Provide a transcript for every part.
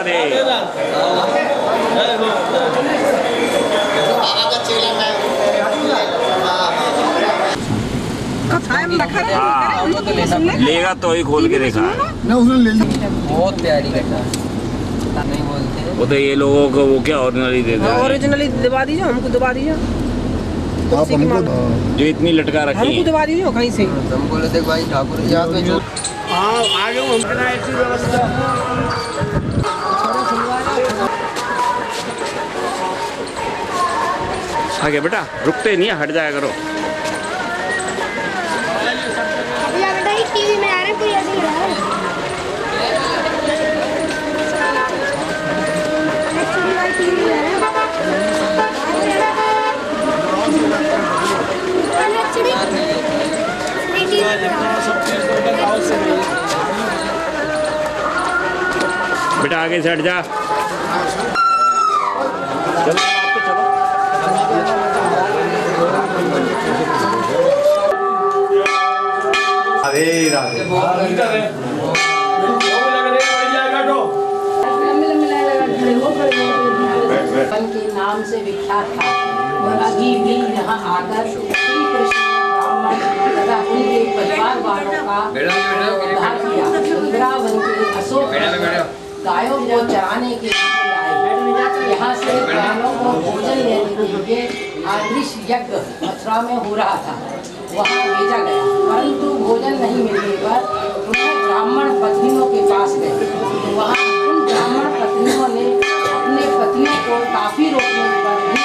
राधे। लेगा तो ही खोल के देखा ना उसने ले लिया। बहुत तैयारी करता नहीं बोलते वो तो ये लोगों को वो क्या ओरिजिनली दे दे ओरिजिनली दबा दीजिए, हमको दबा दीजिए। आप हमको जो इतनी लटका रखी हमको है। दबा दीजिए कहीं से। तुम बोले थे भाई ठाकुर यहाँ पे जो आगे हम ऐसी व्यवस्था आगे बेटा रुकते नहीं है, हट जाया करो। भैया बेटा ये टीवी में आ रहा है, कोई ऐसे लगा रहा है। एक्चुअली भाई टीवी में आ रहा है। एक्चुअली टीवी में बेटा आगे से हट जा। चलो आप तो चलो। अरे राधे के नाम से विख्यात था और अभी भी यहाँ आकर श्री कृष्ण ब्राह्मण तथा उनके परिवार वालों का उद्धार किया। वृंदावन के अशोक गायों को चराने के लिए आए। यहाँ से प्राणों को भोजन लेने के लिए आदृश यज्ञ मथुरा में हो रहा था, वहाँ भेजा गया, परंतु भोजन नहीं मिलने पर उन्हें ब्राह्मण पत्नियों के पास गए। तो वहाँ उन ब्राह्मण पत्नियों ने अपने पतियों को काफी रोकने पर भी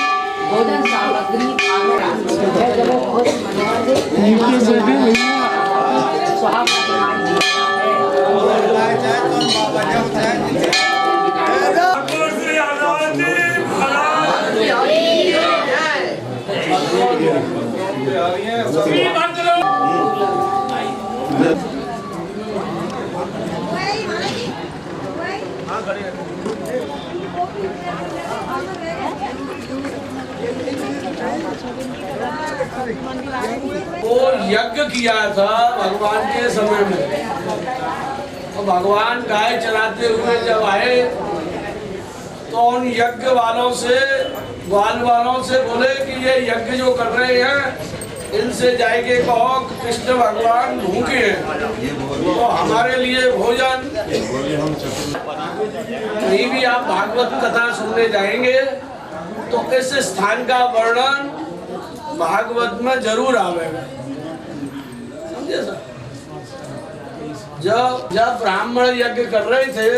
भोजन सामग्री आगे रखी। जब वो भोज मनवाते वो यज्ञ किया था भगवान के समय में, तो भगवान गाय चराते हुए जब आए तो उन यज्ञ वालों से ग्वाल वालों से बोले कि ये यज्ञ जो कर रहे हैं इनसे जाएंगे कहो कृष्ण भगवान भूखे हैं तो हमारे लिए भोजन। कहीं भी आप भागवत कथा सुनने जाएंगे तो इस स्थान का वर्णन भागवत में जरूर आवेगा, समझे सर। जब ब्राह्मण यज्ञ कर रहे थे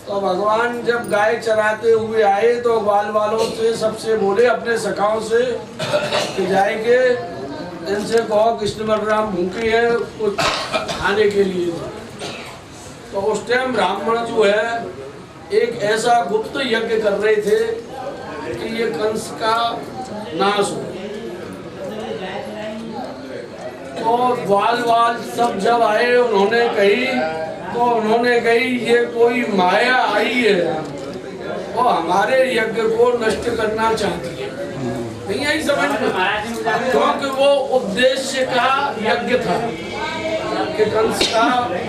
तो भगवान जब गाय चराते हुए आए तो ग्वाल वालों से सबसे बोले अपने सखाओं से कि जाएंगे इनसे कहो कृष्ण बलराम भूखे हैं कुछ खाने के लिए। तो उस टाइम ब्राह्मण जो है एक ऐसा गुप्त यज्ञ कर रहे थे कि ये कंस का नाश हो। तो ग्वाल सब जब आए उन्होंने कही ये कोई माया आई है वो हमारे यज्ञ को नष्ट करना चाहती है। नहीं आई समझ में, क्योंकि वो उद्देश्य का यज्ञ था कि कंस का।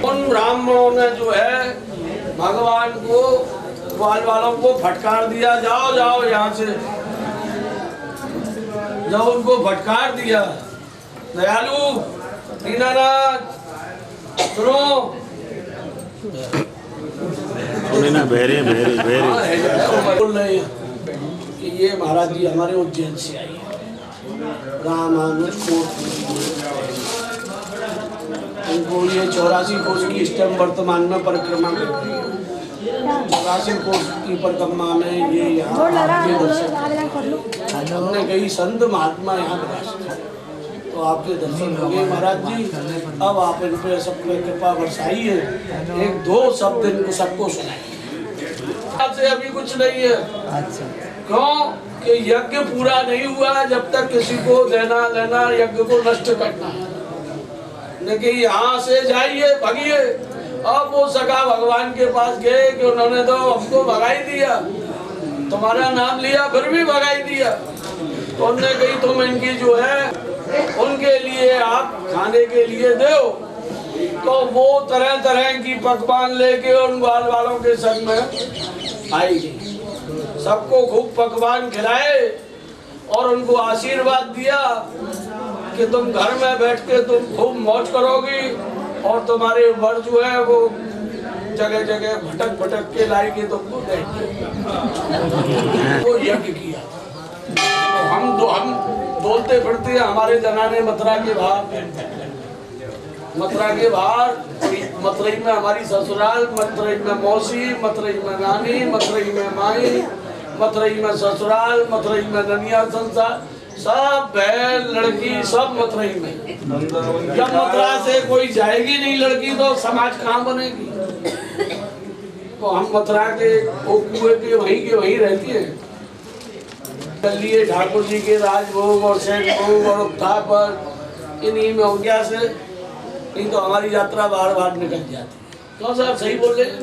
उन ब्राह्मणों ने जो है भगवान को ग्वाल वालों को फटकार दिया, जाओ जाओ यहाँ से। जब उनको फटकार दिया, दयालु दीनानाथ सुनो बहरे बोल रहे हैं कि ये महाराज जी हमारे उज्जैन से आई है, रामानुज कोट। उनको ये 84 कोस की स्टेम वर्तमान में परिक्रमा कर रही है। 84 कोस की परिक्रमा में ये यहाँ हमने कई संत महात्मा यहाँ तो आपके दर्शन हो गए महाराज जी। अब आप इन पे सब पे कृपा बरसाइए, एक दो शब्द इनको सबको सुनाइए। आपसे अभी कुछ नहीं है। अच्छा। क्यों कि यज्ञ पूरा नहीं हुआ जब तक किसी को देना लेना यज्ञ को नष्ट करना है। लेकिन यहाँ से जाइए भागिए। अब वो सखा भगवान के पास गए कि उन्होंने तो हमको भगाई दिया, तुम्हारा नाम लिया फिर भी भगाई दिया। तो उन्होंने कही तुम इनकी जो है उनके लिए आप खाने के लिए दो। तो वो तरह तरह की पकवान लेके उन ग्वाल वालों के संग में आएगी। सबको खूब पकवान खिलाए और उनको आशीर्वाद दिया कि तुम घर में बैठ के तुम खूब मौज करोगी और तुम्हारे वर जो है वो जगह जगह भटक भटक के लाएगी तुमको देंगे। वो यज्ञ किया। तो हम बोलते फिरते हैं हमारे जनाने मथुरा के बाहर, मथुरा के बाहर, मथुरई में हमारी ससुराल, मथुरई में मौसी, मथुरई में नानी, मथुरई में माई, मथुरई में ससुराल, मथुरई में ननिया संसार, सब है लड़की सब मथुरई में। जब मथुरा से कोई जाएगी नहीं लड़की तो समाज कहाँ बनेगी। तो हम मथुरा के कुएं के वहीं रहती है। चलिए ठाकुर जी के राजभोग और सेठ भोग और उत्थापन इन्हीं में हो गया से, नहीं तो हमारी यात्रा बार बार निकल जाती। क्यों साहब सही बोल रहे हैं?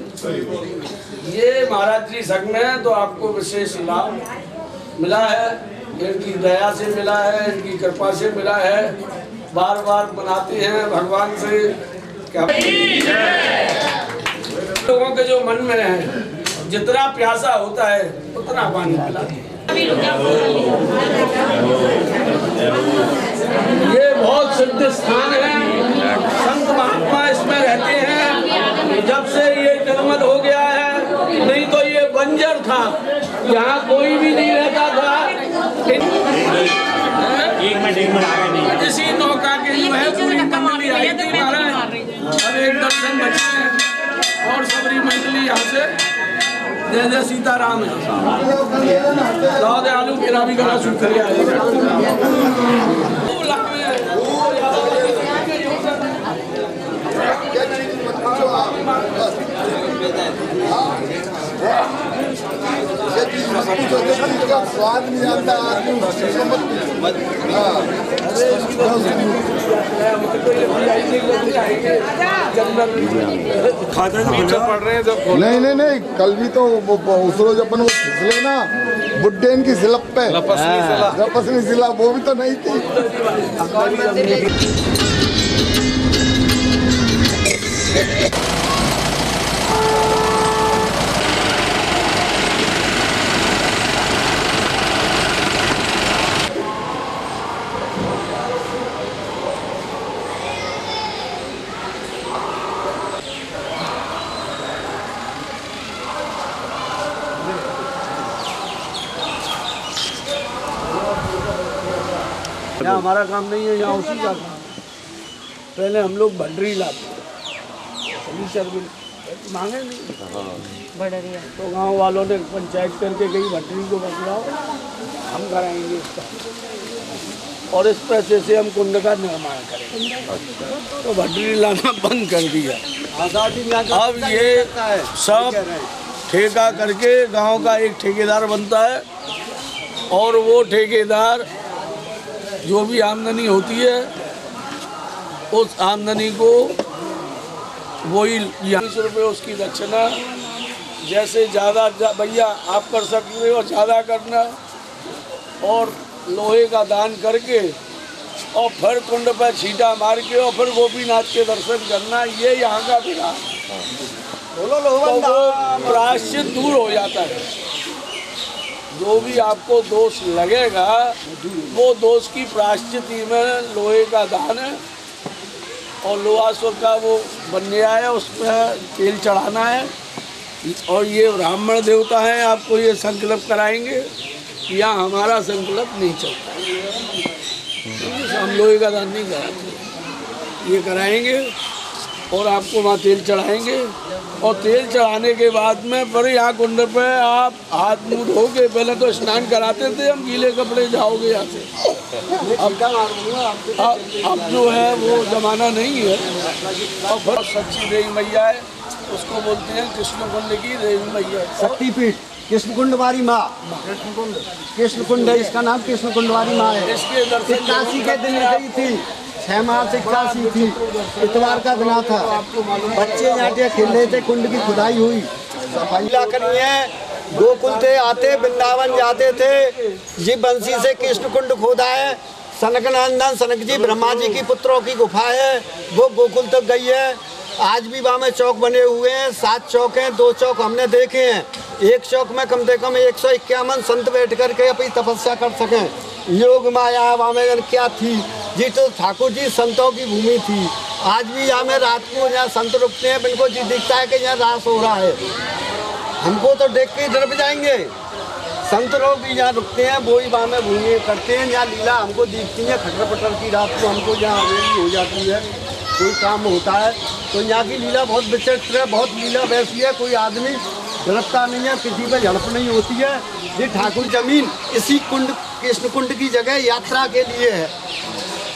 ये महाराज जी संग में तो आपको विशेष लाभ मिला है, इनकी दया से मिला है, इनकी कृपा से मिला है। बार बार बनाते हैं भगवान से क्या लोगों के जो मन में है जितना प्यासा होता है उतना पानी पिलाते हैं। ये बहुत सिद्ध स्थान है, संत महात्मा इसमें रहते हैं। जब से ये निर्मल हो गया है, नहीं तो ये बंजर था, यहाँ कोई भी नहीं रहता था। एक मिनट आगे नहीं। इसी नौका के जो है पूरी मंडली आई थी महाराज। अब एक दर्शन बचे हैं और सबरी मंडली यहाँ से जय जय सीताराम है। दाऊद आलू मेरा भी गला सूख कर स्वाद नहीं आता पढ़ रहे हैं तो नहीं कल भी तो उस रोज अपन वो फिसले ना बुड्ढेन की सिलप पे लपसनी सिला वो भी तो नहीं थी। यहाँ हमारा काम नहीं है, यहाँ उसी का काम। पहले हम लोग भंडरी लाते मांगे नहीं तो गांव वालों ने पंचायत करके कही भंडरी को बदलाओ, हम कराएंगे इसका और इस पैसे से हम कुंड का निर्माण करेंगे। तो भंडरी लाना बंद कर दिया। अब ये सब ठेका करके गांव का एक ठेकेदार बनता है और वो ठेकेदार जो भी आमदनी होती है उस आमदनी को वही 20 रुपये उसकी दक्षिणा, जैसे ज़्यादा भैया आप कर सकते हो ज़्यादा करना, और लोहे का दान करके और फिर कुंड पर छींटा मार के और फिर गोपीनाथ के दर्शन करना, ये यहाँ का विधान। तो वो प्रायश्चित दूर हो जाता है। जो भी आपको दोष लगेगा वो दोष की प्रायश्चित में लोहे का दान है और लोहासुर का वो बन्या है, उसमें तेल चढ़ाना है। और ये ब्राह्मण देवता हैं, आपको ये संकल्प कराएंगे। यहाँ हमारा संकल्प नहीं चलता, हम लोहे का दान नहीं कराते, ये कराएंगे और आपको वहाँ तेल चढ़ाएंगे। और तेल चढ़ाने के बाद में फिर यहाँ कुंड पे आप हाथ मुँह धो के, पहले तो स्नान कराते थे हम, गीले कपड़े जाओगे यहाँ से। अब जो है वो जमाना नहीं है। और फिर सच्ची देवी मैया है, उसको बोलते हैं कृष्ण कुंड की देवी मैया, शक्तिपीठ कृष्णकुंड वाली माँ। कृष्णकुंड है इसका नाम, कृष्णकुंड वाली माँ है। इसके दर्शन 81 के दिन गई थी, 6 मार्च 81 थी, इतवार का दिन था। बच्चे यहाँ खेल रहे थे, कुंड की खुदाई हुई, सफाई करनी है। गोकुल थे आते, वृंदावन जाते थे, ये बंसी से कृष्ण कुंड खोदा है। सनकनंदन सनक जी ब्रह्मा जी की पुत्रों की गुफा है, वो गोकुल तक गई है। आज भी वहाँ में चौक बने हुए हैं, 7 चौक हैं, 2 चौक हमने देखे हैं। एक चौक में कम से कम 151 संत बैठ करके अपनी तपस्या कर सकें। योग माया वहाँ में क्या थी जी, तो ठाकुर जी संतों की भूमि थी। आज भी यहाँ में रात को यहाँ संत रुकते हैं, इनको जी दिखता है कि यहाँ रास हो रहा है, हमको तो देख के डर जाएंगे। संत लोग भी यहाँ रुकते हैं, वो ही वहाँ में भूमि करते हैं। यहाँ लीला हमको दिखती है, खटर पटर की रात को हमको यहाँ हवेली हो जाती है, कोई काम होता है तो यहाँ की लीला बहुत विचित्र है, बहुत लीला वैसी है, कोई आदमी गिरफ्तार नहीं है, किसी पे झड़प नहीं होती है। ये ठाकुर जमीन इसी कुंड कृष्ण कुंड की जगह यात्रा के लिए है।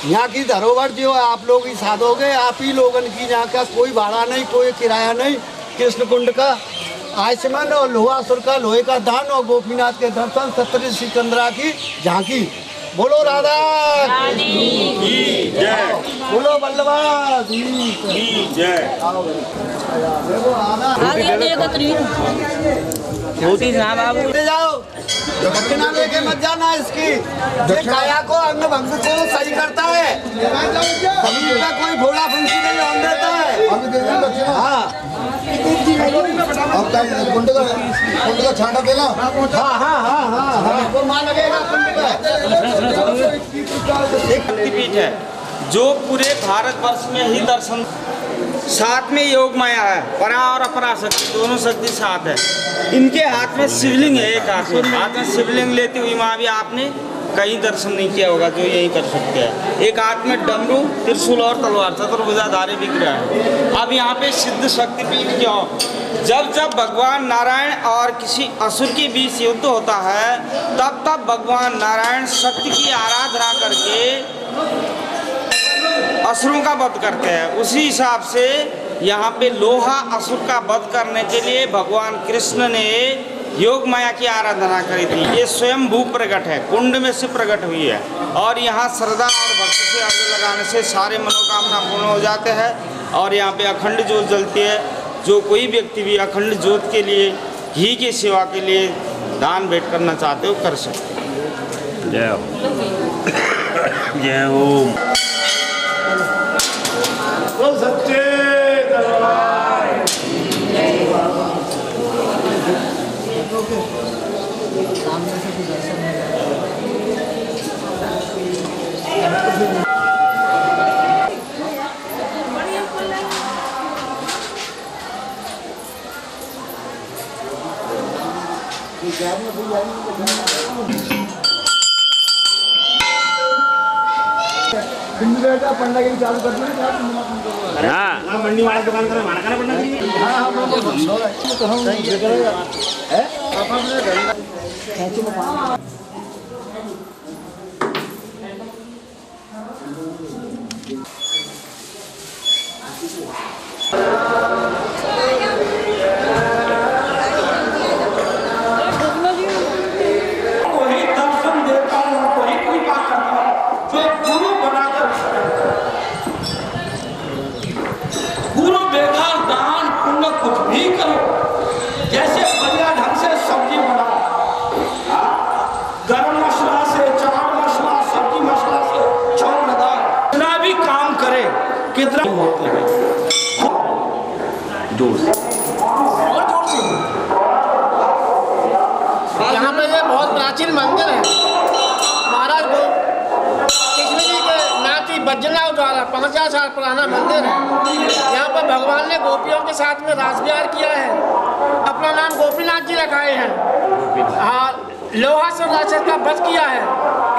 यहाँ की धरोहर जो है आप लोग ही साधोगे, आप ही लोगन की, यहाँ का कोई भाड़ा नहीं, कोई किराया नहीं। कृष्ण कुंड का आयुष्मान और लोहासुर का लोहे का दान और गोपीनाथ के दर्शन, 17 सिकंदरा की झांकी। बोलो राधा की जय, बोलो बल्लभा जी की जय। देखो छोटी ना बाबू ले जाओ, दक्षिणा लेके मत जाना इसकी। ये काया को अंग भंग को सही करता है, कभी का कोई भोला फंसी नहीं होने देता है। अभी दे देना दक्षिणा। हाँ अब क्या कुंड का छांटा देना। हाँ हाँ हाँ हाँ हाँ, वो मान लगेगा कुंड का। शक्तिपीठ है जो पूरे भारतवर्ष में ही दर्शन, साथ में योग माया है, परा और अपरा शक्ति दोनों शक्ति साथ है। इनके हाथ में शिवलिंग है, एक हाथ में शिवलिंग लेते हुए माँ भी आपने कहीं दर्शन नहीं किया होगा जो यही कर सकते हैं। एक हाथ में डमरू, त्रिशूल और तलवार, चतुर्भुजाधारी विग्रह है। अब यहाँ पे सिद्ध शक्तिपीठ क्यों? जब जब भगवान नारायण और किसी असुर के बीच युद्ध होता है, तब तब भगवान नारायण शक्ति की आराधना करके असुरों का वध करते हैं। उसी हिसाब से यहाँ पे लोहा असुर का वध करने के लिए भगवान कृष्ण ने योग माया की आराधना करी थी। ये स्वयं भू प्रकट है, कुंड में से प्रकट हुई है। और यहाँ श्रद्धा और भक्ति से अर्घ लगाने से सारे मनोकामना पूर्ण हो जाते हैं। और यहाँ पे अखंड ज्योत जलती है। जो कोई व्यक्ति भी अखंड ज्योत के लिए, घी की सेवा के लिए दान भेंट करना चाहते हो कर सकते हो। जय हो, जय ओम। सच्चे दरबार पंडा के चालू कर दो। हाँ मंडी वाला दुकान कर माना करना पड़ना चाहिए। वही दर्शन देता हूँ, वही कृपा करता हूँ, जो गुरु बनाकर गुरु बेकार दान पुण्य कुछ भी करो। जैसे बढ़िया ढंग से सब्जी बनाओ, गरम मसाला से, चाट मसाला, सब्जी मसाला से छोड़ लगा, कितना भी काम करे, कितना होते हैं जोर से। और जोर से। यहाँ पे ये बहुत प्राचीन मंदिर है। महाराज को कृष्ण जी के नाती बज्जनाव द्वारा 50 साल पुराना मंदिर है। यहाँ पर भगवान ने गोपियों के साथ में रास विहार किया है। अपना नाम गोपीनाथ जी रखाए हैं। हाँ, लोहा से राक्षस का वध किया है,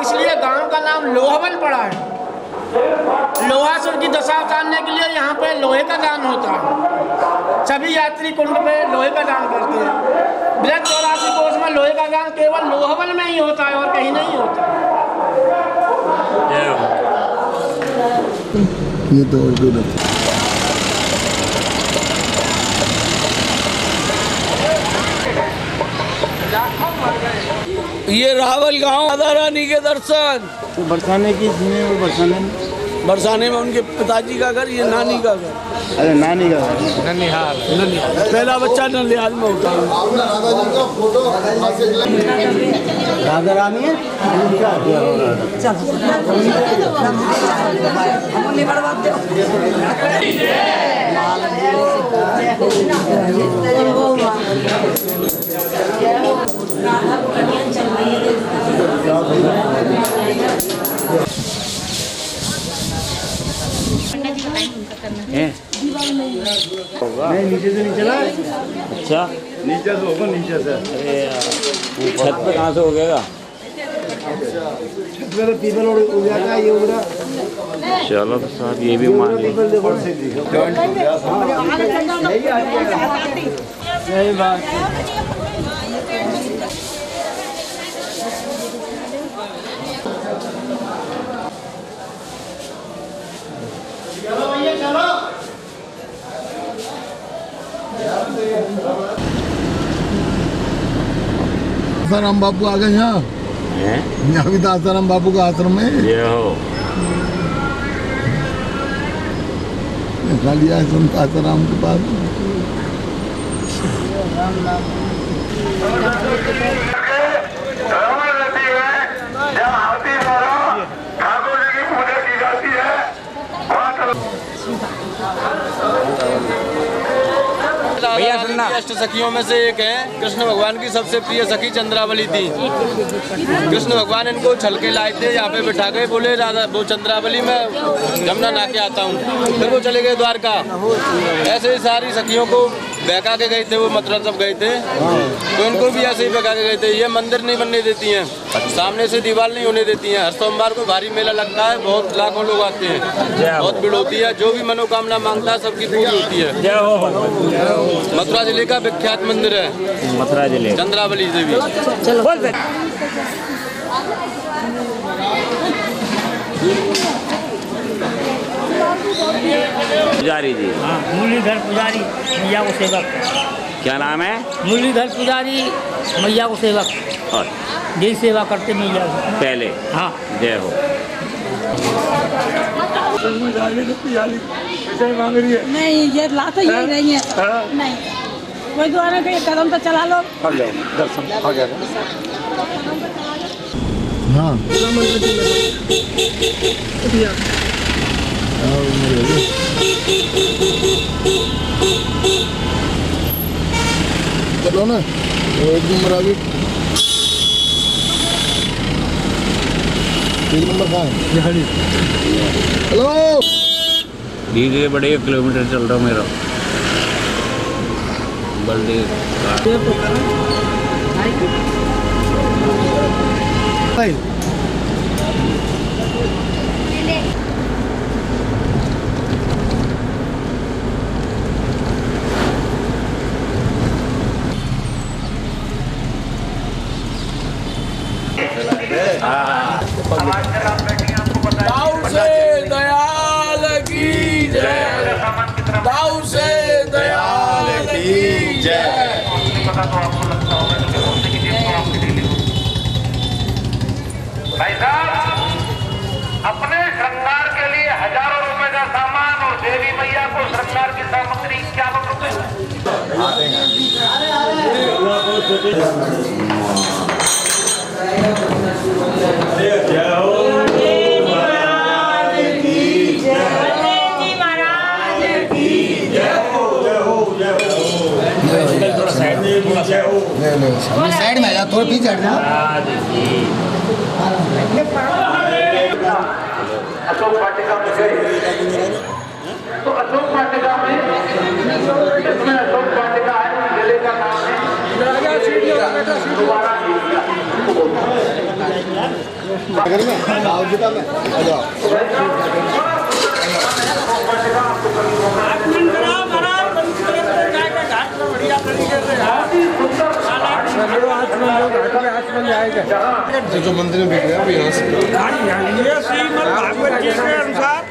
इसलिए गांव का नाम लोहावन पड़ा है। लोहासुर की दशा उतारने के लिए यहाँ पे लोहे का दान होता है। सभी यात्री कुंड पे लोहे का दान करते हैं। बृहद 84 कोष में लोहे का दान केवल लोहावन में ही होता है और कहीं नहीं होता। ये तो और दो ये रावल गांव राधा रानी के दर्शन बरसाने की इसमें वो बरसाने बरसाने में उनके पिताजी का घर, ये नानी का घर। अरे नानी का ननिहाल। पहला बच्चा ननिहाल में होता है। आपने राधा जी का फोटो राधा रानी है। नहीं नीचे से नहीं चला। अच्छा नीचे से होगा, नीचे से। अरे छत पे कहाँ से हो गया? छत पे तो पीपल हो जाता है, ये उड़ा। चलो तो साहब ये भी मान लीजिए। सही बात। आसाराम बापू आ गए यहाँ भी तो आसाराम बापू का आश्रम है। ये हो खाली आश्रम तो आसाराम के पास। भैया सुनना, अष्ट सखियों में से एक है। कृष्ण भगवान की सबसे प्रिय सखी चंद्रावली थी। कृष्ण भगवान इनको छल के लाए थे, यहाँ पे बिठा गए, बोले राधा वो चंद्रावली में जमुना नहा के आता हूँ। फिर वो चले गए द्वारका। ऐसे ही सारी सखियों को बहका के गए थे, वो मथुरा सब गए थे, तो इनको भी ऐसे ही बहका के गए थे। ये मंदिर नहीं बनने देती हैं, सामने से दीवार नहीं होने देती हैं। हर सोमवार को भारी मेला लगता है, बहुत लाखों लोग आते हैं, बहुत भीड़ होती है। जो भी मनोकामना मांगता है सबकी पूरी होती है। मथुरा जिले का विख्यात मंदिर है, मथुरा जिले चंद्रावली देवी। पुजारी जी। हाँ, मुरलीधर पुजारी मैया को सेवक। क्या नाम है? मुरलीधर पुजारी मैया को सेवक। और यही सेवा करते मैया को। पहले हाँ जय हो। नहीं ये ला तो यही नहीं है। नहीं कोई द्वारा के कदम तो चला लो। दर्शन हो गया। हाँ चलो ना, एक नंबर आ गई। एक नंबर कहाँ है? हेलो ठीक है, बड़े 1 किलोमीटर चल रहा हूँ मेरा बल्दी। दाऊ से दयाल की जय, दाऊ से दयाल की जय। भाई साहब, अपने श्रृंगार के लिए हजारों रुपए का सामान और देवी मैया को श्रृंगार की सामग्री 51 रुपए। साइड में आ जाओ, थोड़ा पीछे हट जाओ। अशोक वाटिका में गए तो अशोक वाटिका में, इसमें अशोक वाटिका है, जिले का नाम है दोबारा जो मंदिर में बिक गया अभी यहाँ से श्रीमद् भागवत जी के अनुसार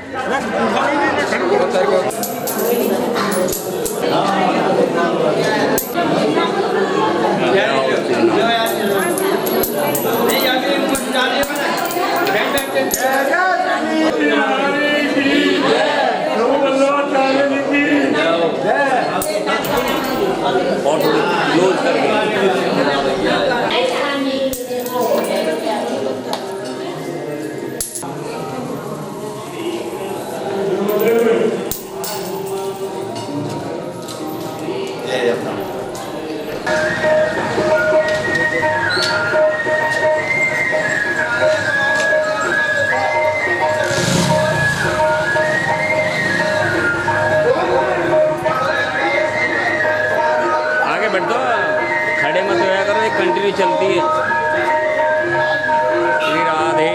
नहीं खड़े मत होया करो, एक कंटिन्यू चलती है। श्री राधे।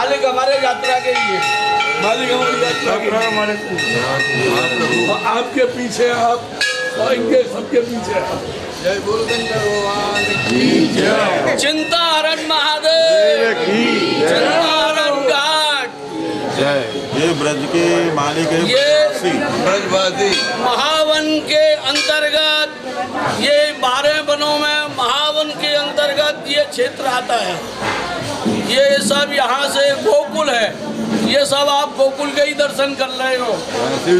मालिक हमारे यात्रा के लिए, मालिक हमारी यात्रा के लिए। और आपके पीछे आप और इनके सबके पीछे आप। जय चिंता हरण महादेव की, चिंता हरण घाट जय। ये ब्रज के मालिक है, ये ब्रजवासी महावन के अंतर्गत, ये 12 वनों में महावन के अंतर्गत ये क्षेत्र आता है। ये सब यहाँ से गोकुल है, ये सब आप गोकुल के ही दर्शन कर रहे हो।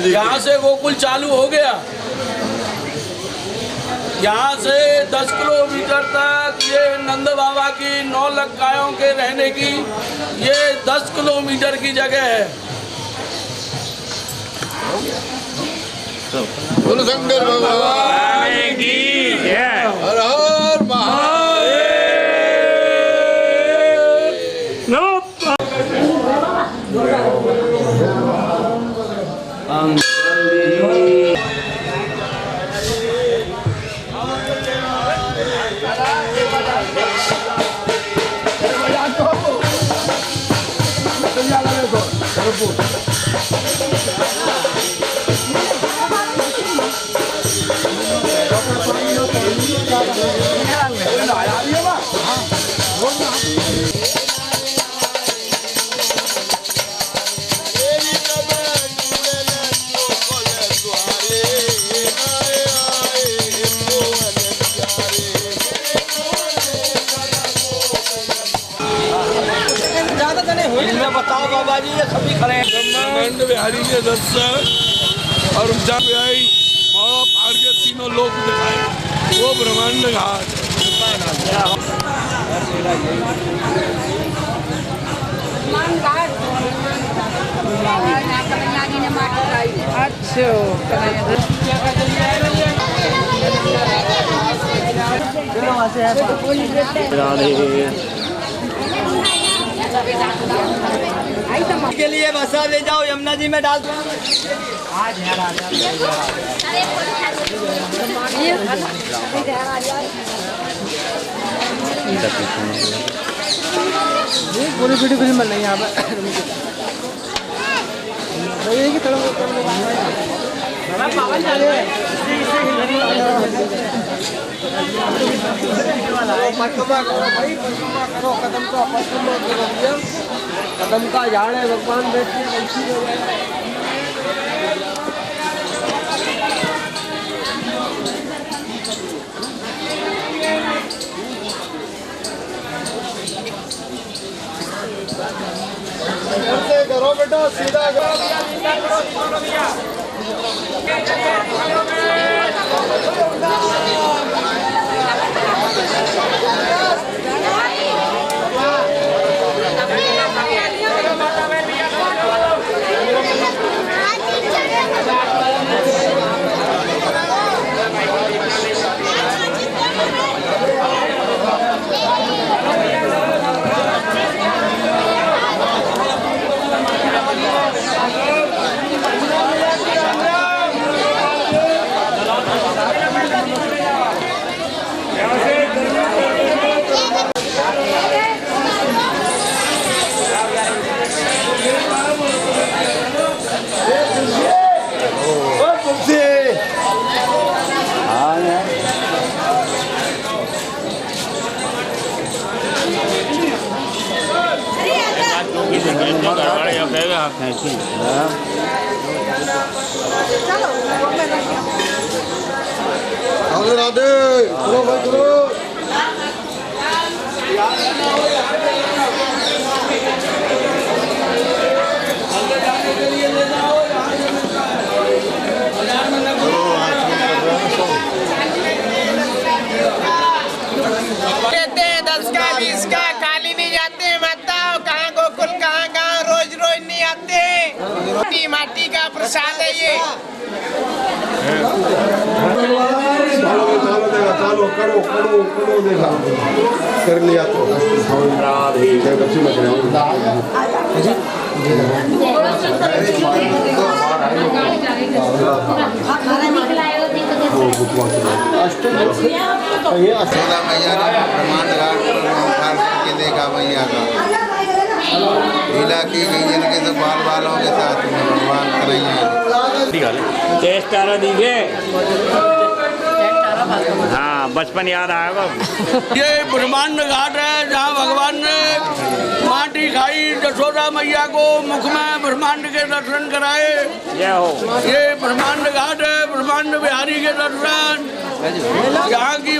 यहाँ से गोकुल चालू हो गया, यहाँ से 10 किलोमीटर तक ये नंद बाबा की 9 लाख गायों के रहने की ये 10 किलोमीटर की जगह है। बोलो शंकर भगवान की जय। हर हर महादेव। बताओ बाबा जी, ये सभी खड़े हैं। ब्रह्मांड बिहारी के दर्शन और जहाँ पे आई और पहाड़ के तीनों लोग दिखाए, वो ब्रह्मांड घाट। के लिए बसा ले जाओ, यमुना जी में डाल दो। पूरी वीडियो फिल्म बन रही है यहाँ पर। कदम का झाड़ है, भगवान बैठे करो बेटा, सीधा करो। राधे राधे, चलो भाई चलो। कहते हैं 10 का 20 का खाली नहीं जाते हैं। बताओ कहाँ गोकुल, कहाँ गाँव, रोज रोज नहीं आते। माटी का प्रसाद है ये। चलो करो करो करो, देखा कर लिया तो मैया का प्रमाण देखा मैया का लीला की गई जिनके सब बाल बालों के साथ में भगवान करेंगे। टेस्ट तारा दीजिए। हाँ बचपन याद आएगा। ये ब्रह्मांड घाट है जहाँ भगवान ने माटी खाई, यशोदा मैया को मुख में ब्रह्मांड के दर्शन कराए। ये ब्रह्मांड घाट है, ब्रह्मांड बिहारी के दर्शन यहाँ की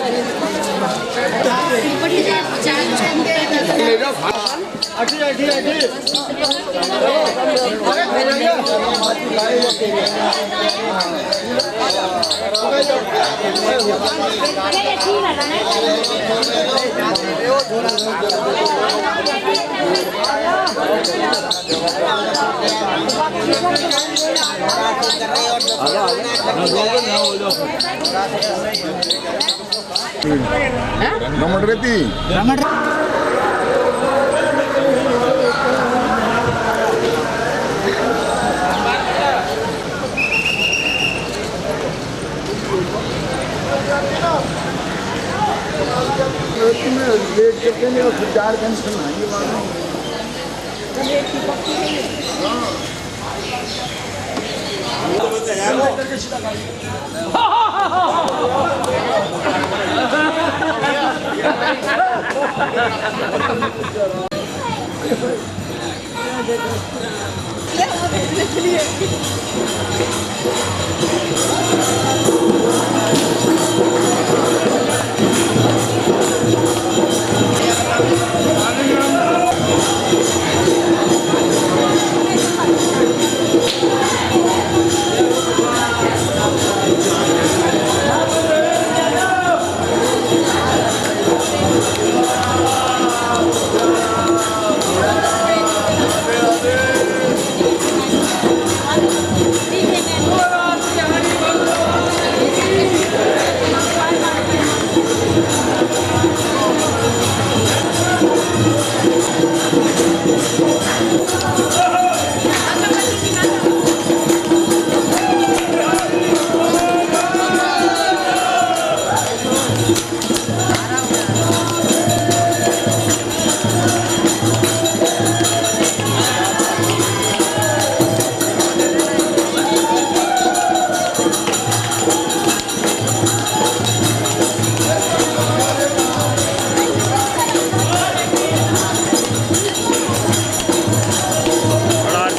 रमण रहती लेट करते नहीं और 4 घंटे नहाएंगे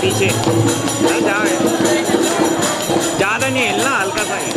पीछे नहीं जाए, ज़्यादा नहीं हिलना, हल्का सा ही।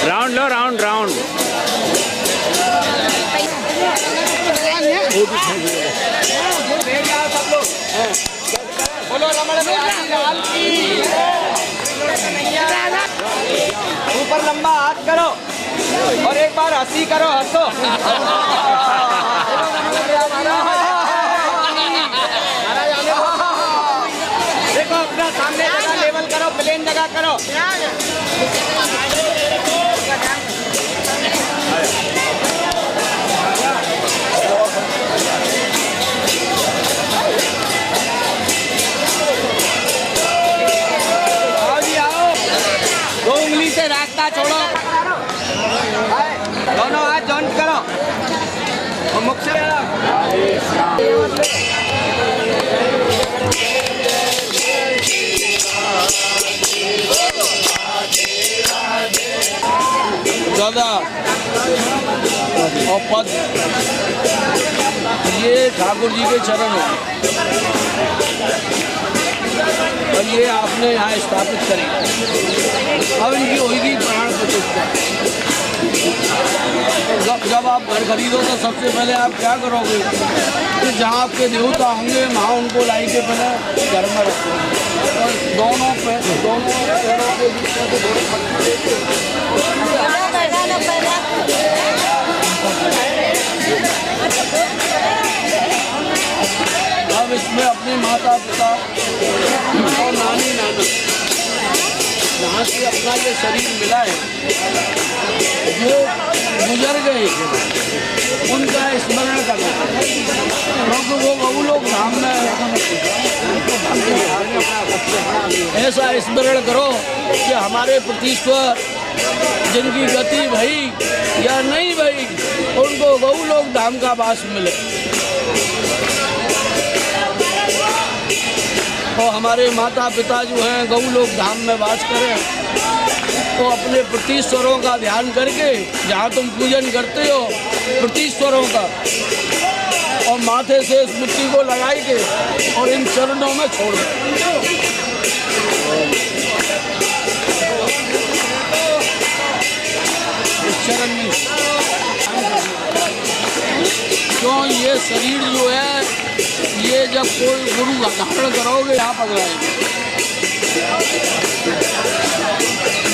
राउंड लो, राउंड राउंड। बोलो रमण लाल की। ऊपर लंबा हाथ करो और एक बार हंसी करो, हंसो। देखो अपना सामने जगह लेवल करो, प्लेन जगह करो। दो उंगली से रास्ता छोड़ो, दोनों हाथ जॉइंट करो और मुख से दादा और पद ये ठाकुर जी के चरण हो और ये आपने यहाँ स्थापित करी। अब इनकी होगी प्राण प्रतिष्ठा। जब आप घर खरीदो तो सबसे पहले आप क्या करोगे कि जहाँ आपके देवता होंगे वहाँ उनको लाई के पहले घर में रखो और दोनों पैरों के बीच अब इसमें अपने माता पिता और नानी नाना जहाँ से अपना ये शरीर मिला है, जो गुजर गए उनका स्मरण करना, क्योंकि वो बहु लोग धाम में ऐसा स्मरण करो कि हमारे प्रतीश्वर जिनकी गति भई या नहीं भई उनको बहु लोग धाम का वास मिले और हमारे माता पिता जो हैं गौ लोग धाम में वास करें तो अपने प्रतीश्वरों का ध्यान करके जहाँ तुम पूजन करते हो प्रतीश्वरों का और माथे से इस मिट्टी को लगाई के और इन चरणों में छोड़ दो। इस चरण में क्यों ये शरीर जो है ये जब कोई गुरु धारण करोगे आप पकड़ाएंगे।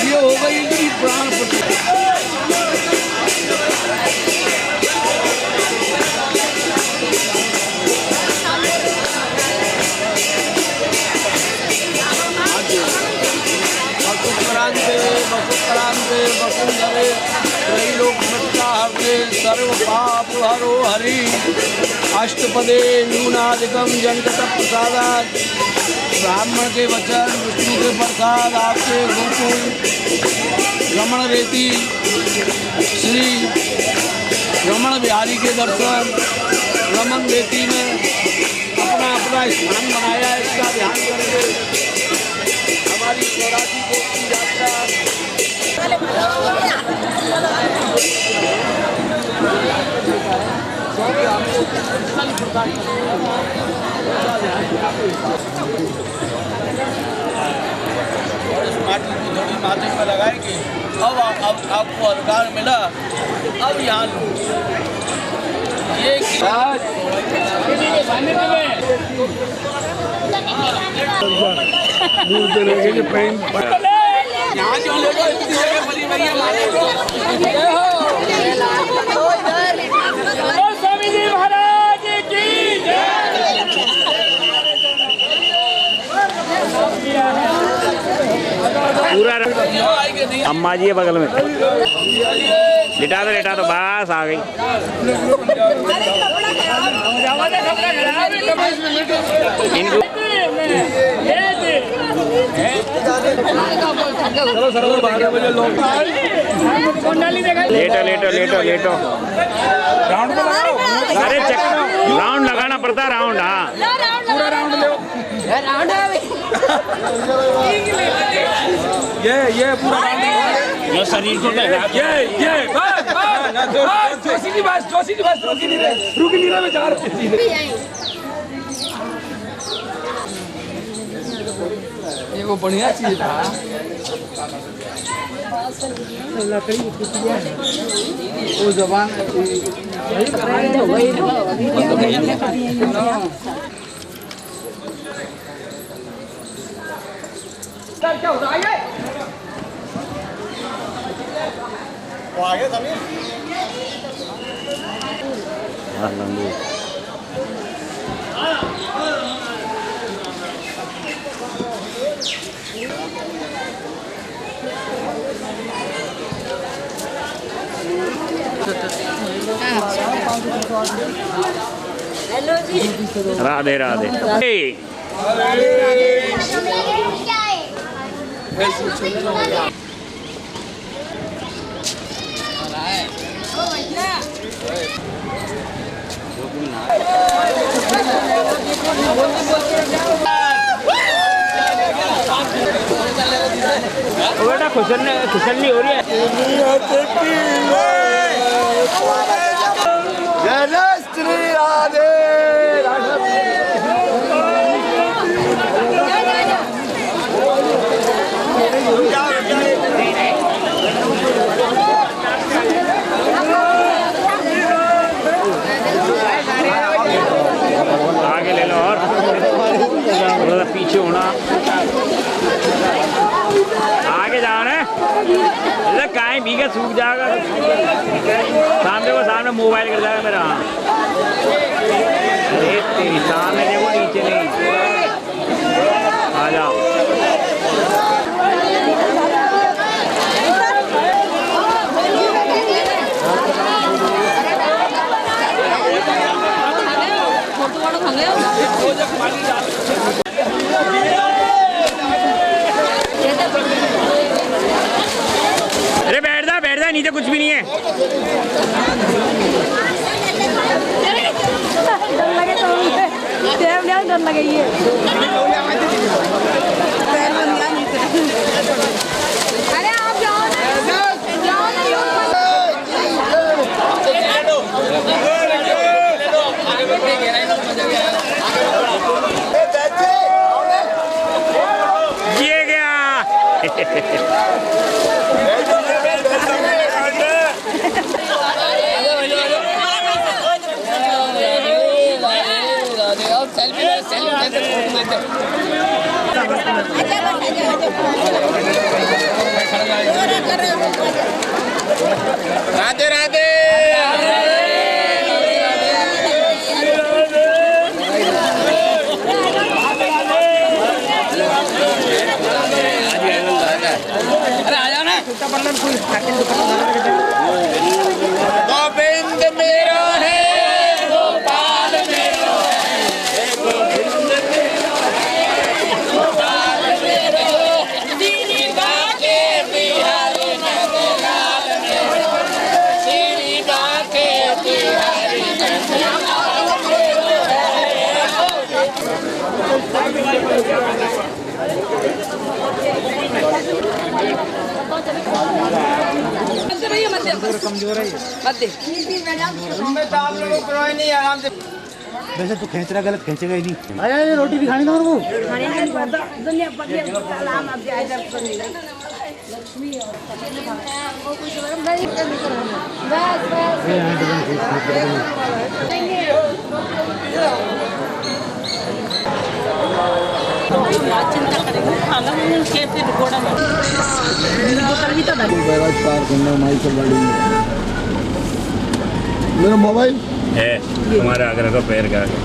ये हो गई इनकी प्राण प्रतिष्ठा। वसुक्रांते वसुंधरे त्रैलोक्यमुक्ताहरे सर्व पाप हरो हरि अष्टपदे न्यूनाधिकम जनकत प्रसादात। ब्राह्मण के वचन विष्णु के प्रसाद आपके गोकुल रमण रेती श्री रमण बिहारी के दर्शन रमन रेती में अपना अपना स्थान बनाया है। इसका ध्यान करके हमारी स्वराजी को की यात्रा और इस माटी को थोड़ी माथे में लगाएंगे। अब आपको अधिकार मिला, अब यहाँ ये यहाँ जो ले लो इतनी जगह बड़ी बड़ी हमारे स्वामी जी महाराज की पूरा अम्मा जी है बगल में। लेटा दो बस आ गई। इनको लेटो अरे राउंड लगाना पड़ता है। राउंड हाँ पूरा राउंड लो। ये पूरा ये शरीर को ये जोशी रुकी नहीं रहा बेचारा। ये वो बढ़िया चीज था। वो जबान क्या हो रहा है? आगे समीर हेलो जी। राधे राधे। क्या है? बेटा खुशलनी हो रही है। जय श्री राधे आगे ले लो और थोड़ा पीछे होना। आगे जाओ ना काहे भीगा सूख जाएगा। सामने मोबाइल कर जाएगा मेरा। अरे तेरी सामने देखो नीचे नहीं। आ जाओ अरे बैठ जा नीचे कुछ भी नहीं है। डर लगे ये अरे आप जाओ ये गया। राधे राधे। अरे आ जाओ ना। गोविंद मेरो है गोपाल मेरो है गोविंद गोपाल मेरो श्री बाके बिहारी नंदलाल मेरो श्री बाके बिहारी नंदलाल मेरो कमजोर है वैसे तू खींच रहा गलत खींचेगा ही नहीं। आया रोटी भी खानी था वो मेरा मोबाइल है तुम्हारे आगरा का पैर का आगे।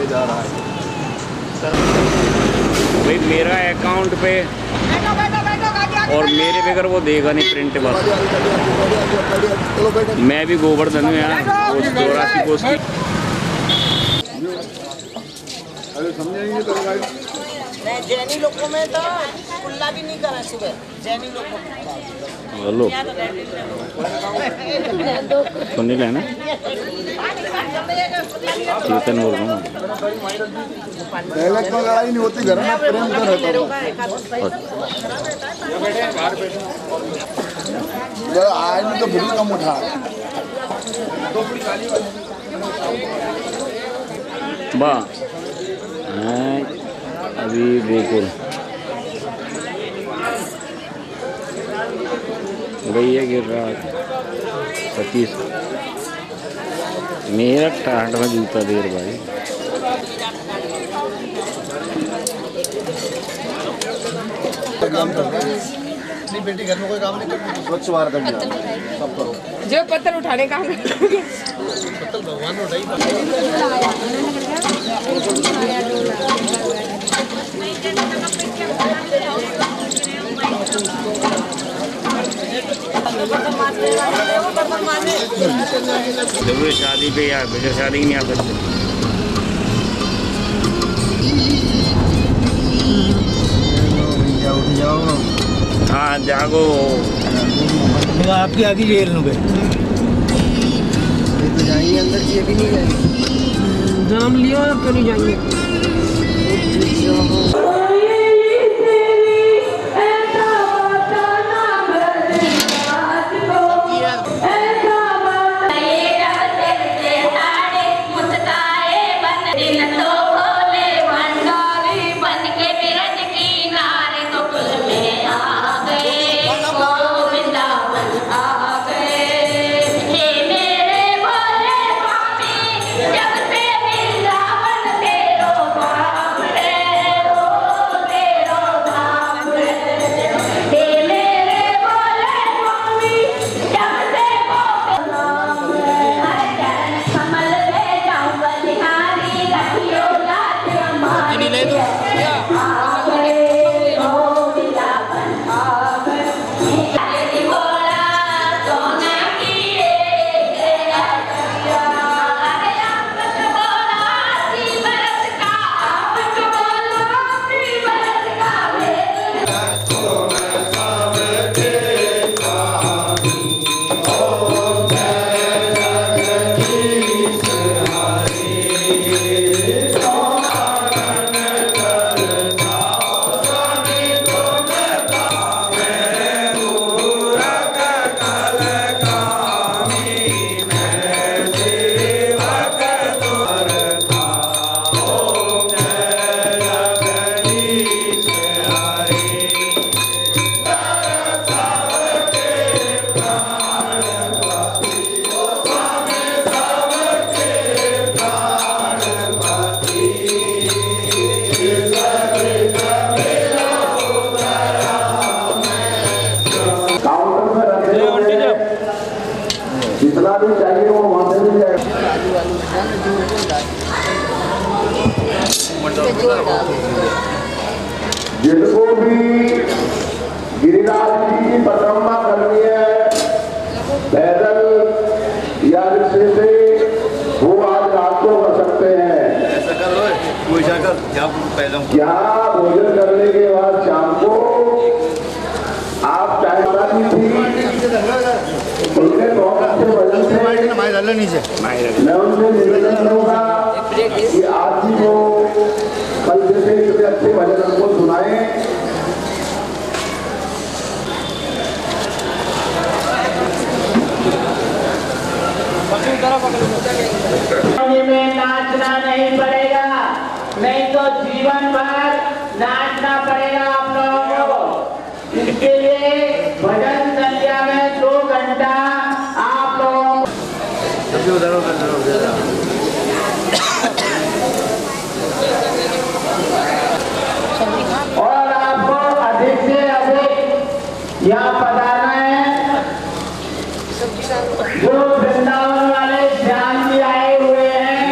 जा रहा है। भाई मेरा अकाउंट पे और मेरे बगैर वो देगा नहीं प्रिंट बस। मैं भी गोवर्धन हूँ यहाँ 84 कोस की। अरे समझेंगे तो जैनी लोगों में तो कुल्ला भी नहीं करा सुबह जैनी लोगों में। हेलो सुन नहीं लेना चेतन बोल रहा हूँ। पहले तो लड़ाई नहीं होती घर में प्रेम तो रहता है। आज में तो बिल्कुल कम उठा बा अभी बिल्कुल भैया गिर रहा 25 मेरा टाट में जूता देर भाई। काम कर अपनी बेटी घर में कोई काम नहीं करती। स्वच्छ भारत अभियान सब करो। जो पत्थर उठाने का पत्थर भगवान ने उठाई। जब शादी पे या बगैर शादी नहीं आ सकते। हाँ जागो आपकी आगे जेल में तो जाएंगे अंदर की अभी नहीं जाएंगे। नाम लियो क्यों नहीं जाएंगे। जितना भी चाहिए वो वहाँ से मिल जाएगा। जिनको भी गिरिराज जी की परिक्रमा करनी है पैदल या रिक्शे से वो आज रात को कर सकते हैं। यहाँ भोजन करने के बाद शाम को आप चाहे थी उनके बहुत अच्छे भजन से मैं उनसे निवेदन करूँगा कि आज ही वो कल जैसे इतने अच्छे भजन हमको सुनाए। में नाचना नहीं पड़ेगा, नहीं तो जीवन भर नाचना पड़ेगा आप लोगों को। इसके लिए भजन संध्या में 2 घंटा आप लोगों और आपको अधिक से अधिक यहाँ पधारना है। जो वृंदावन वाले श्याम जी आए हुए हैं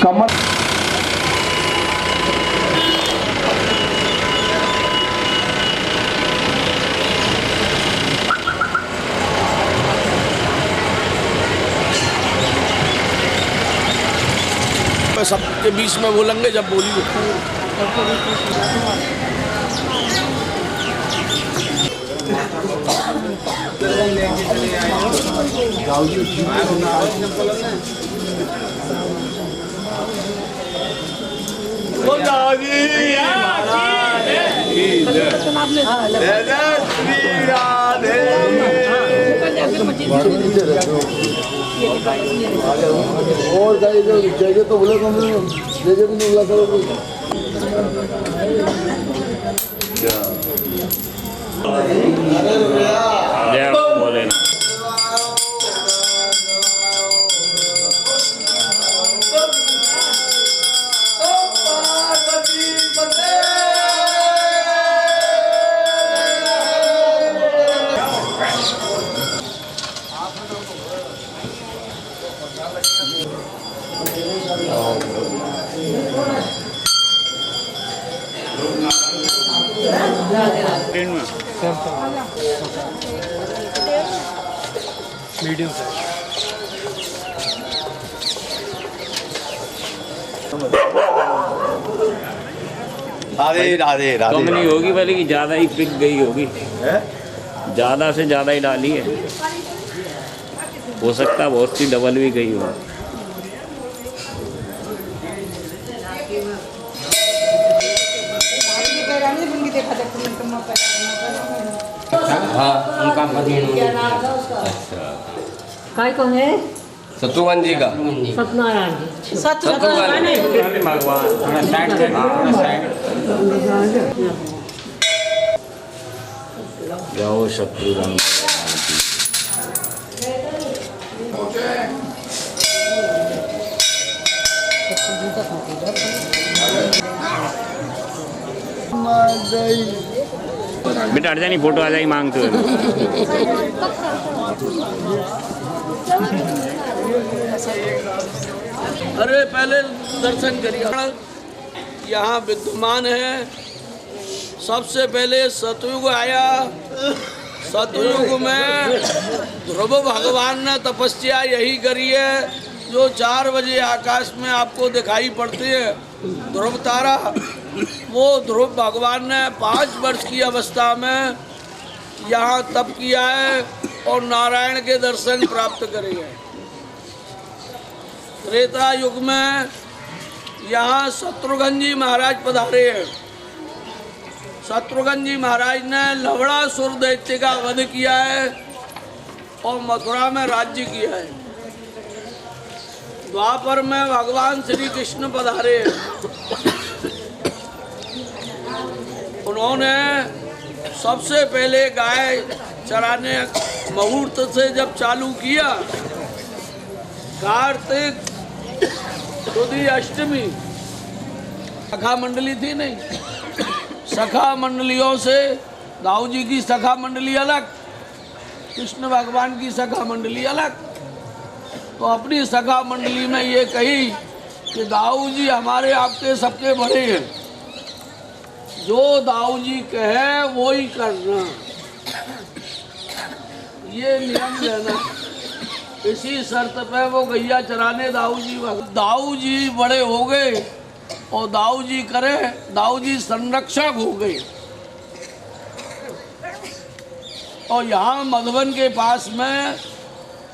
कमल सबके बीच में बोलेंगे जब बोलिए। और जगह तो बोले कम जगह भी नहीं बोला करो। बोले ना मीडियम राधे राधे राधे कम नहीं होगी बल्कि ज़्यादा ही पिक गई होगी, ज़्यादा से ज़्यादा ही डाली है, हो सकता है बहुत सी डबल भी गई हो। हाँ उनका काय कौन है? शत्रुघ्न जी का सत्यनारायण जी। शत्रुघ्न भगवान जाओ शत्रुघ्न बेटा हट जानी फोटो आ जाएगी मांगते हुए। अरे पहले दर्शन करिए। यहाँ विद्यमान है। सबसे पहले सतयुग आया। सतयुग में ध्रुव भगवान ने तपस्या यही करी है जो 4 बजे आकाश में आपको दिखाई पड़ती है ध्रुव तारा। वो ध्रुव भगवान ने 5 वर्ष की अवस्था में यहाँ तप किया है और नारायण के दर्शन प्राप्त करे हैं। त्रेता युग में यहाँ शत्रुघ्न जी महाराज पधारे हैं। शत्रुघ्न जी महाराज ने लवणासुर दैत्य का वध किया है और मथुरा में राज्य किया है। द्वापर में भगवान श्री कृष्ण पधारे हैं। उन्होंने सबसे पहले गाय चराने मुहूर्त से जब चालू किया, कार्तिक शुद्ध अष्टमी, सखा मंडली थी नहीं, सखा मंडलियों से दाऊ जी की सखा मंडली अलग, कृष्ण भगवान की सखा मंडली अलग। तो अपनी सखा मंडली में ये कही कि दाऊ जी हमारे आपके सबके बड़े हैं, जो दाऊ जी कहे वो ही करना, ये नियम लेना। इसी शर्त पे वो गैया चराने दाऊ जी बड़े हो गए और दाऊ जी करे, दाऊ जी संरक्षक हो गए। और यहाँ मधुबन के पास में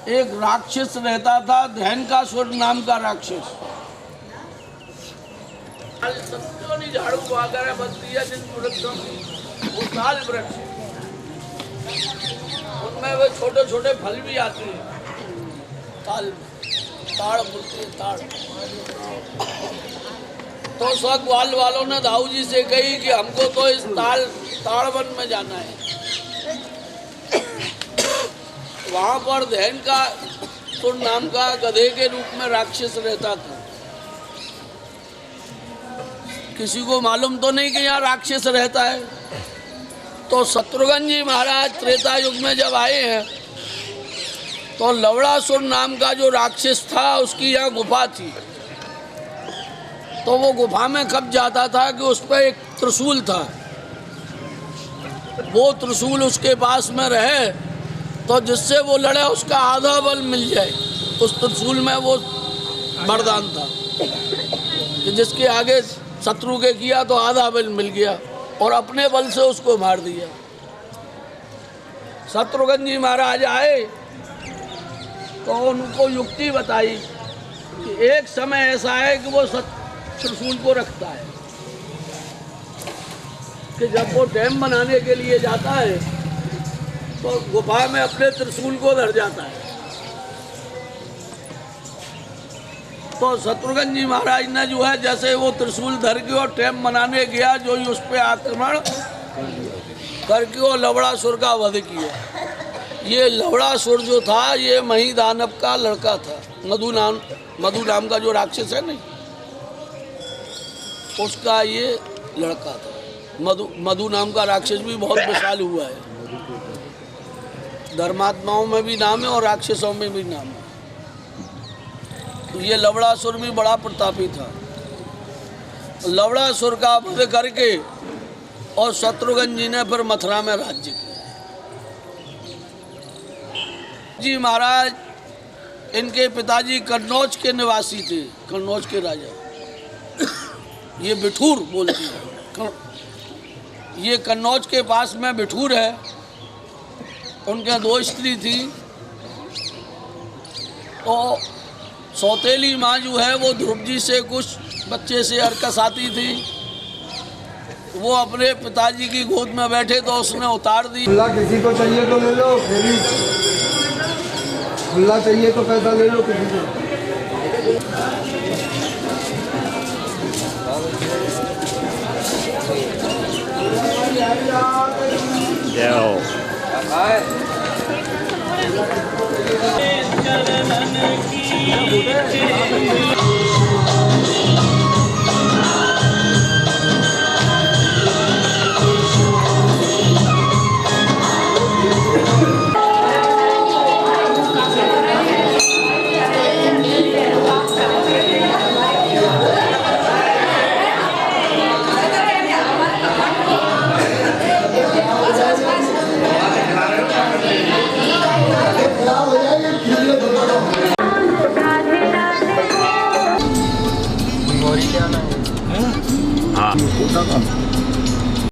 एक राक्षस रहता था, धैनकासुर नाम का राक्षस। झाड़ू वगैरह बनती है जिन वृक्षों की, वो साल वृक्ष, उनमें वो छोटे छोटे फल भी आते हैं। ताड़ बोलते हैं, ताड़। तो सब ग्वाल वालों ने दाऊ जी से कही कि हमको तो इस ताड़ वन में जाना है। वहाँ पर धैनकासुर नाम का गधे के रूप में राक्षस रहता था। किसी को मालूम तो नहीं कि यहाँ राक्षस रहता है। तो शत्रुघ्न जी महाराज त्रेता युग में जब आए हैं तो लवणासुर नाम का जो राक्षस था उसकी यहाँ गुफा थी। तो वो गुफा में कब जाता था कि उस पर एक त्रिशूल था, वो त्रिशूल उसके पास में रहे तो जिससे वो लड़े उसका आधा बल मिल जाए। उस त्रिशूल में वो वरदान था कि जिसके आगे शत्रु के किया तो आधा बल मिल गया और अपने बल से उसको मार दिया। शत्रुघ्न जी महाराज आए तो उनको युक्ति बताई कि एक समय ऐसा है कि वो त्रिशूल को रखता है कि जब वो डैम बनाने के लिए जाता है तो गुफा में अपने त्रिशूल को धर जाता है। तो शत्रुघ्न जी महाराज ने जो है जैसे वो त्रिशूल धर के और डैम बनाने गया, जो ही उस पर आक्रमण करके वो लवणासुर का वध किया। ये लवणासुर जो था ये मही दानव का लड़का था। मधु नाम का जो राक्षस है नहीं, उसका ये लड़का था। मधु नाम का राक्षस भी बहुत विशाल हुआ है। धर्मात्माओं में भी नाम है और राक्षसों में भी नाम है। तो ये लवणासुर भी बड़ा प्रतापी था। लवणासुर का वध करके और शत्रुघ्न जी ने फिर मथुरा में राज्य किया। जी महाराज इनके पिताजी कन्नौज के निवासी थे, कन्नौज के राजा। ये बिठूर बोलते हैं। ये कन्नौज के पास में बिठूर है। उनके 2 स्त्री थी। तो सौतेली माँ जो है वो ध्रुव जी से कुछ बच्चे से अरकस आती थी। वो अपने पिताजी की गोद में बैठे तो उसने उतार दी। खुला किसी को चाहिए तो ले लो, खुला चाहिए तो पैसा ले लो किसी को। जय हो। हाँ।